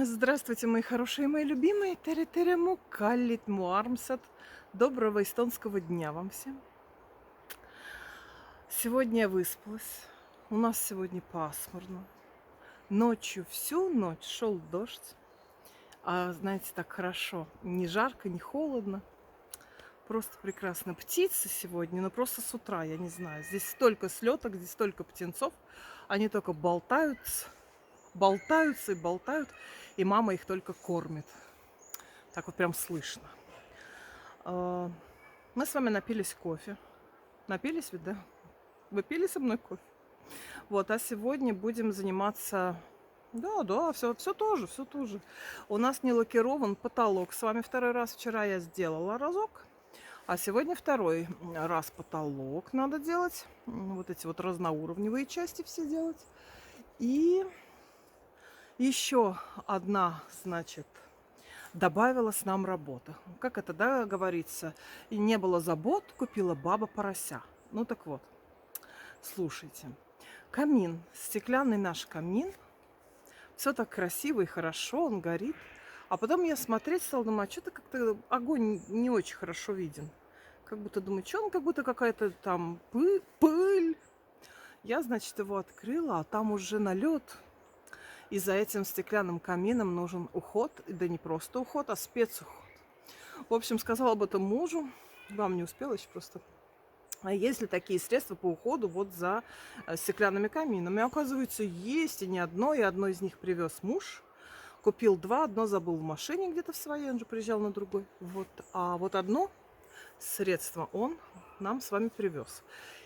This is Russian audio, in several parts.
Здравствуйте, мои хорошие, мои любимые. Теретерему каллит муармсат. Доброго эстонского дня вам всем. Сегодня я выспалась. У нас сегодня пасмурно. Ночью, всю ночь шел дождь. А знаете, так хорошо. Не жарко, не холодно. Просто прекрасно. Птицы сегодня, но просто с утра, я не знаю. Здесь столько слеток, здесь столько птенцов. Они только болтаются и болтают. И мама их только кормит. Так вот прям слышно. Мы с вами напились кофе. Напились ведь, да? Вы пили со мной кофе? Вот, а сегодня будем заниматься... Да, все тоже, все тоже. У нас не лакирован потолок. С вами второй раз. Вчера я сделала разок. А сегодня второй раз потолок надо делать. Вот эти вот разноуровневые части все делать. И еще одна, значит, добавилась нам работа. Как это, да, говорится? И не было забот, купила баба порося. Ну так вот, слушайте. Камин, стеклянный наш камин. Все так красиво и хорошо, он горит. А потом я смотреть стала, думаю, а что-то как-то огонь не очень хорошо виден. Как будто думаю, что он, как будто какая-то там пыль. Я, значит, его открыла, а там уже налет. И за этим стеклянным камином нужен уход. Да не просто уход, а спецуход. В общем, сказала об этом мужу. Вам не успела еще просто. А есть ли такие средства по уходу вот за стеклянными каминами? Оказывается, есть и не одно. И одно из них привез муж. Купил два, одно забыл в машине где-то в своей, он же приезжал на другой. Вот. А вот одно средство он нам с вами привез.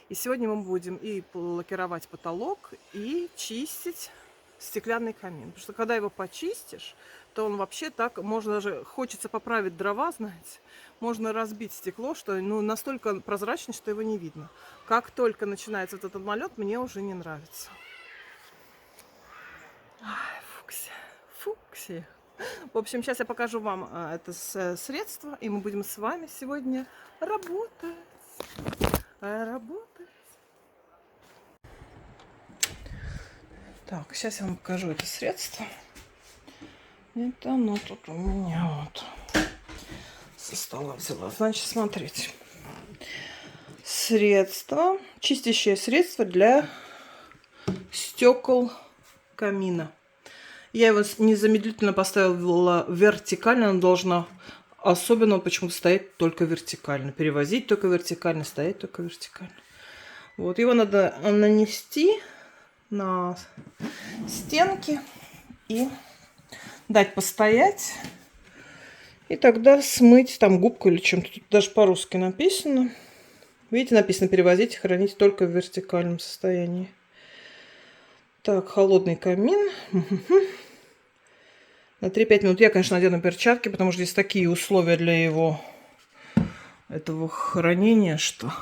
И сегодня мы будем и лакировать потолок, и чистить стеклянный камин. Потому что когда его почистишь, то он вообще так, можно даже, хочется поправить дрова, знаете, можно разбить стекло, что настолько прозрачно, что его не видно. Как только начинается вот этот налет, мне уже не нравится. Ай, фукси. В общем, сейчас я покажу вам это средство, и мы будем с вами сегодня работать. Так, сейчас я вам покажу это средство. Это оно тут у меня вот со стола взяла. Значит, смотрите. Средство, чистящее средство для стекол камина. Я его незамедлительно поставила вертикально. Оно должно особенно почему-то стоять только вертикально. Перевозить только вертикально, стоять только вертикально. Вот его надо нанести на стенки и дать постоять. И тогда смыть там губку или чем-то. Тут даже по-русски написано. Видите, написано перевозить и хранить только в вертикальном состоянии. Так, холодный камин. На 3-5 минут. Я, конечно, надену перчатки, потому что здесь такие условия для этого хранения, что...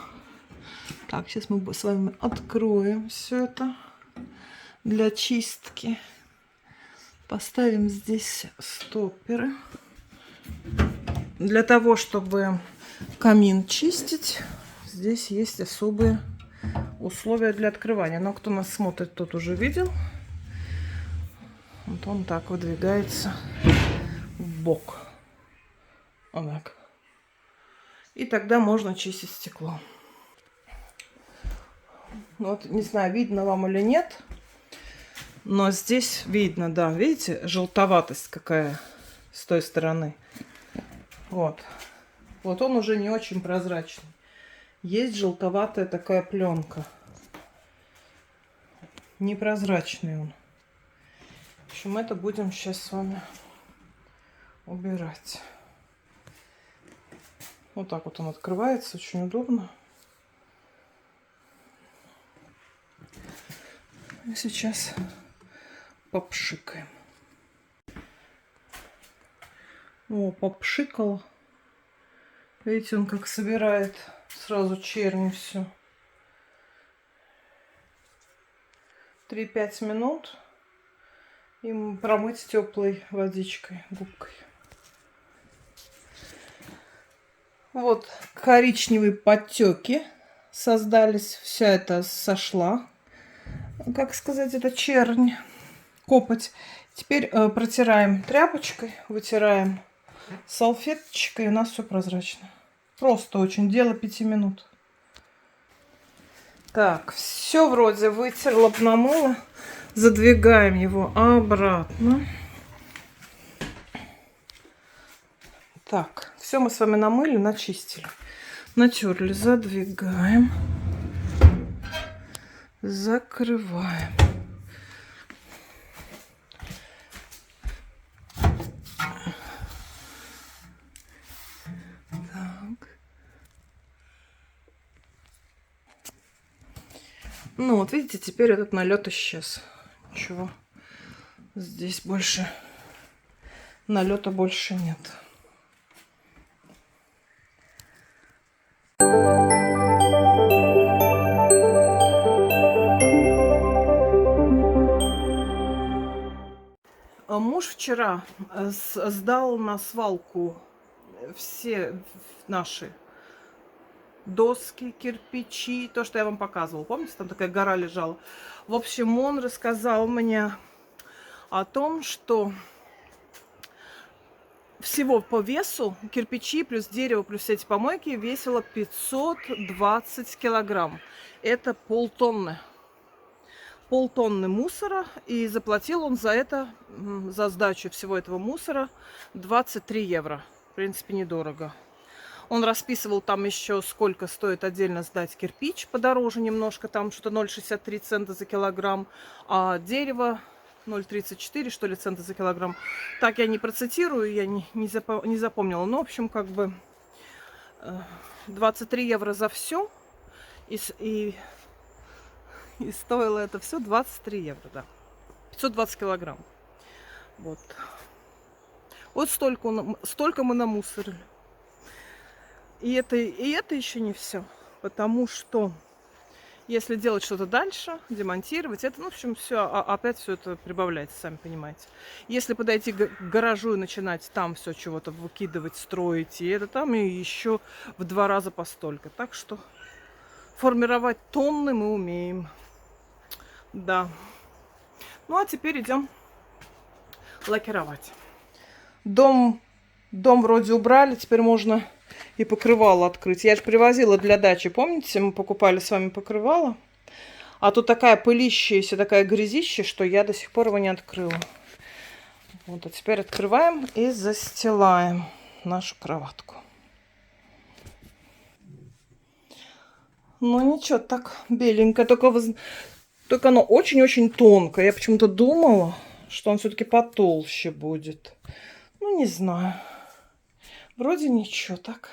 Так, сейчас мы с вами откроем все это для чистки. Поставим здесь стопперы. Для того, чтобы камин чистить, здесь есть особые условия для открывания. Но кто нас смотрит, тот уже видел. Вот он так выдвигается в бок. Вот так. И тогда можно чистить стекло. Вот, не знаю, видно вам или нет. Но здесь видно, да, видите, желтоватость какая с той стороны. Вот. Вот он уже не очень прозрачный. Есть желтоватая такая пленка. Непрозрачный он. В общем, это будем сейчас с вами убирать. Вот так вот он открывается, очень удобно. И сейчас попшикаем. О, попшикал. Видите, он как собирает сразу черни все. 3-5 минут. И промыть теплой водичкой, губкой. Вот коричневые подтеки создались. Вся это сошла. Как сказать, это чернь, копоть. Теперь протираем тряпочкой, вытираем салфеточкой, и у нас все прозрачно. Просто очень, дело 5 минут. Так, все вроде вытерла, намыла. Задвигаем его обратно. Так, все мы с вами намыли, начистили. Натерли, задвигаем. Закрываем. Так. Ну вот видите, теперь этот налет исчез. Ничего. Здесь больше налета больше нет. Муж вчера сдал на свалку все наши доски, кирпичи, то, что я вам показывала. Помните, там такая гора лежала? В общем, он рассказал мне о том, что всего по весу кирпичи плюс дерево плюс эти помойки весило 520 килограмм. Это полтонны. Полтонны мусора, и заплатил он за это, за сдачу всего этого мусора, 23 евро. В принципе, недорого. Он расписывал там еще, сколько стоит отдельно сдать кирпич, подороже немножко, там что-то 0,63 цента за килограмм, а дерево 0,34, что ли, цента за килограмм. Так я не процитирую, я не запомнила. Ну, в общем, как бы 23 евро за все, и стоило это все 23 евро, да. 520 килограмм. Вот. Вот столько мы намусорили. И это еще не все. Потому что если делать что-то дальше, демонтировать, это, ну, в общем, все, опять все это прибавляется, сами понимаете. Если подойти к гаражу и начинать там все чего-то выкидывать, строить, и это там и еще в 2 раза постолько. Так что формировать тонны мы умеем. Да. Ну, а теперь идем лакировать. Дом вроде убрали, теперь можно и покрывало открыть. Я же привозила для дачи, помните, мы покупали с вами покрывало? А тут такая пылищаяся, такая грязища, что я до сих пор его не открыла. Вот, а теперь открываем и застилаем нашу кроватку. Ну ничего, так беленько, только оно очень-очень тонкое. Я почему-то думала, что он все-таки потолще будет. Ну, не знаю. Вроде ничего, так.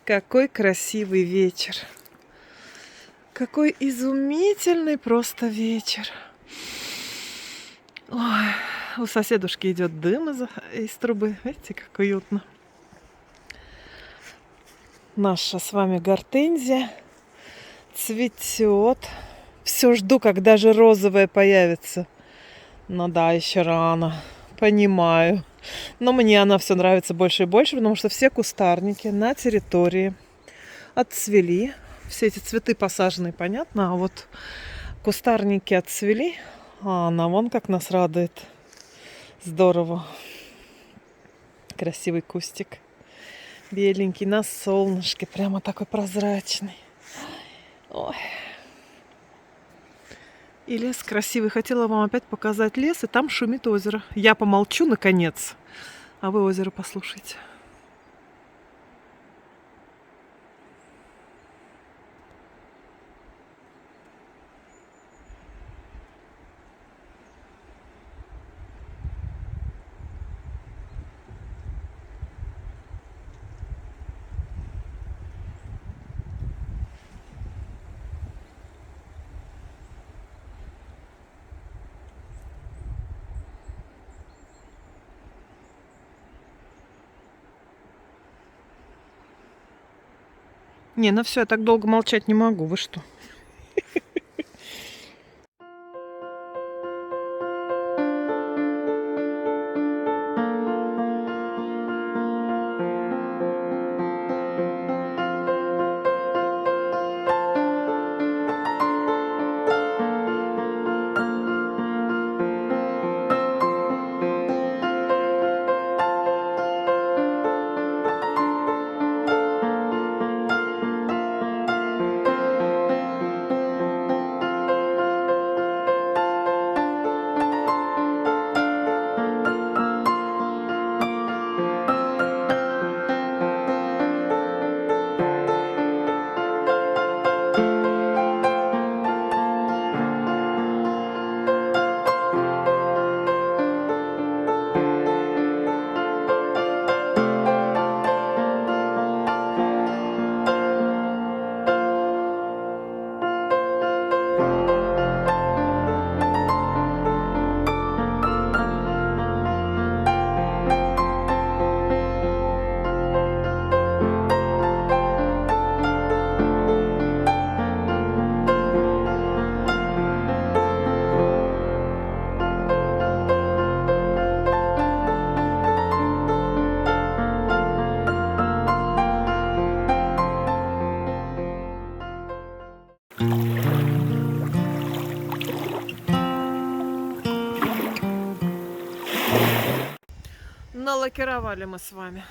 Какой красивый вечер. Какой изумительный просто вечер. Ой, у соседушки идет дым из трубы. Видите, как уютно. Наша с вами гортензия цветет. Все жду, когда же розовая появится. Ну да, еще рано. Понимаю. Но мне она все нравится больше и больше, потому что все кустарники на территории отцвели. Все эти цветы посажены, понятно. А вот кустарники отцвели. А она вон как нас радует. Здорово. Красивый кустик. Беленький, на солнышке. Прямо такой прозрачный. Ой. И лес красивый. Хотела вам опять показать лес, и там шумит озеро. Я помолчу, наконец. А вы озеро послушайте. Не, ну все, я так долго молчать не могу. Вы что? Налакировали мы с вами.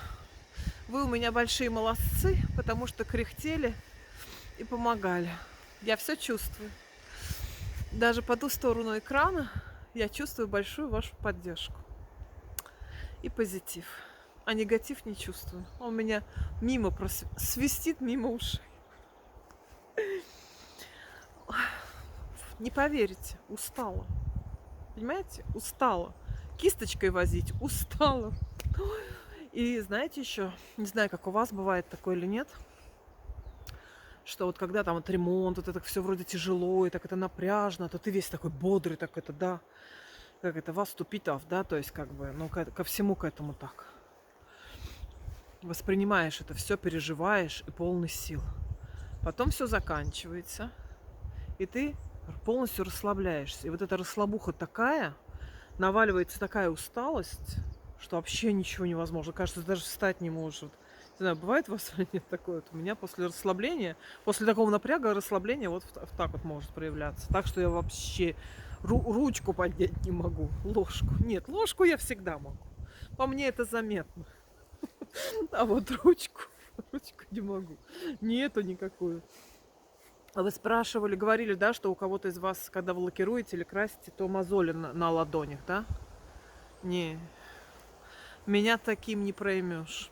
Вы у меня большие молодцы, потому что кряхтели и помогали. Я все чувствую. Даже по ту сторону экрана я чувствую большую вашу поддержку. И позитив. А негатив не чувствую. Он у меня мимо свистит мимо ушей. Не поверите, устала. Понимаете? Устала. Кисточкой возить устала. И знаете еще, не знаю, как у вас бывает такое или нет, что вот когда там вот ремонт, вот это все вроде тяжело, и так это напряжно, то ты весь такой бодрый, так это, да, как это, вас тупитов, да, то есть как бы, ну, ко всему к этому так. Воспринимаешь это все, переживаешь и полный сил. Потом все заканчивается, и ты полностью расслабляешься. И вот эта расслабуха такая, наваливается такая усталость, что вообще ничего невозможно. Кажется, даже встать не можешь. Вот, не знаю, бывает у вас или нет такое? Вот у меня после расслабления, после такого напряга расслабление вот так вот может проявляться. Так что я вообще ручку поднять не могу, ложку. Нет, ложку я всегда могу. По мне это заметно. А вот ручку не могу. Нету никакую. А вы спрашивали, говорили, да, что у кого-то из вас, когда вы лакируете или красите, то мозоли на ладонях, да? Не, меня таким не проймешь.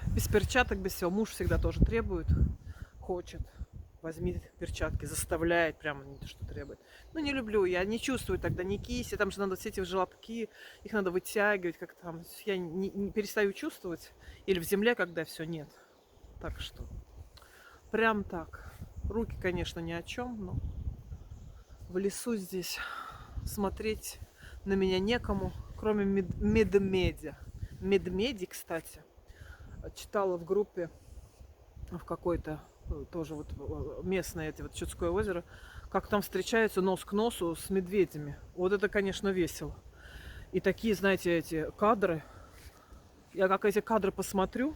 Без перчаток, без всего. Муж всегда тоже требует, хочет. Возьми перчатки, заставляет, прямо не то, что требует. Но не люблю, я не чувствую тогда ни кисти, там же надо все эти желобки, их надо вытягивать, как там. Я не перестаю чувствовать. Или в земле, когда все нет. Так что, прям так. Руки, конечно, ни о чем, но в лесу здесь смотреть на меня некому, кроме медмедя. Медмеди, кстати, читала в группе в какой-то, тоже вот местное, эти вот Чудское озеро, как там встречаются нос к носу с медведями. Вот это, конечно, весело. И такие, знаете, эти кадры, я как эти кадры посмотрю,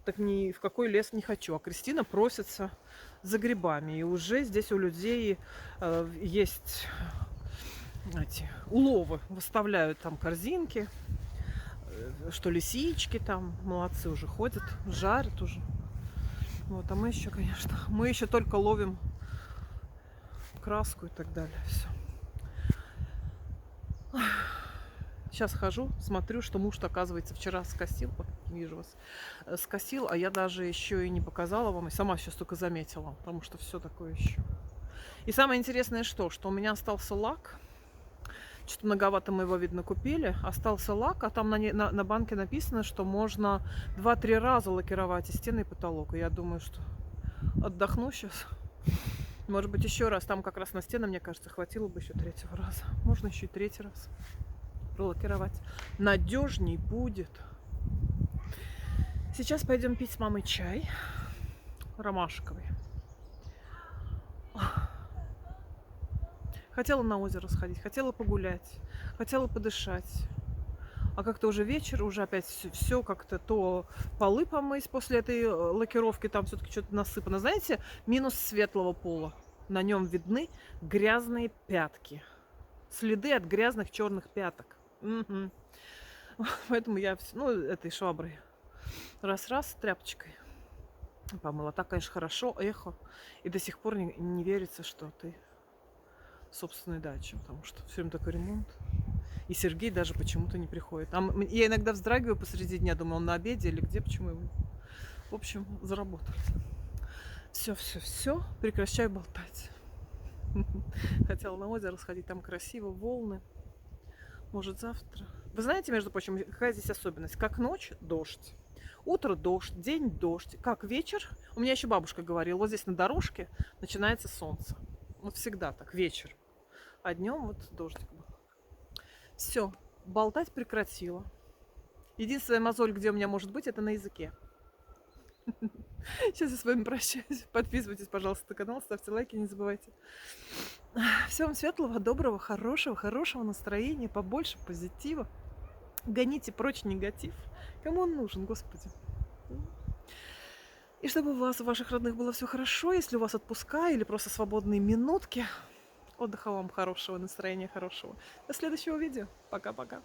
так ни в какой лес не хочу. А Кристина просится за грибами. И уже здесь у людей есть эти уловы. Выставляют там корзинки, что лисички там. Молодцы, уже ходят, жарят уже. Вот, а мы еще, конечно, мы еще только ловим краску и так далее. Все. Сейчас хожу, смотрю, что муж, оказывается, вчера скосил, вижу вас, скосил, а я даже еще и не показала вам, и сама сейчас только заметила, потому что все такое еще. И самое интересное, что у меня остался лак, что-то многовато мы его, видно, купили, остался лак, а там на банке написано, что можно 2-3 раза лакировать и стены, и потолок. И я думаю, что отдохну сейчас. Может быть, еще раз, там как раз на стены, мне кажется, хватило бы еще 3-го раза. Можно еще и 3-й раз пролакировать. Надежней будет. Сейчас пойдем пить с мамой чай ромашковый. Хотела на озеро сходить, хотела погулять, хотела подышать. А как-то уже вечер, уже опять все как-то то полы помыть после этой лакировки, там все-таки что-то насыпано. Знаете, минус светлого пола. На нем видны грязные пятки. Следы от грязных черных пяток. Угу. Поэтому я, этой шваброй раз-раз тряпочкой помыла. Так, конечно, хорошо, эхо. И до сих пор не верится, что ты в собственной даче, потому что все время такой ремонт. И Сергей даже почему-то не приходит. Я иногда вздрагиваю посреди дня, думаю, он на обеде или где, почему его. В общем, заработали. Все, прекращаю болтать. Хотела на озеро сходить, там красиво, волны. Может, завтра. Вы знаете, между прочим, какая здесь особенность? Как ночь – дождь. Утро – дождь, день – дождь. Как вечер? У меня еще бабушка говорила, вот здесь на дорожке начинается солнце. Вот всегда так, вечер. А днем вот дождик был. Все, болтать прекратила. Единственная мозоль, где у меня может быть, это на языке. Сейчас я с вами прощаюсь. Подписывайтесь, пожалуйста, на канал, ставьте лайки, не забывайте. Всем вам светлого, доброго, хорошего настроения, побольше позитива. Гоните прочь негатив. Кому он нужен, Господи? И чтобы у вас, у ваших родных было все хорошо, если у вас отпуска или просто свободные минутки. Отдыха вам хорошего, настроения хорошего. До следующего видео. Пока-пока.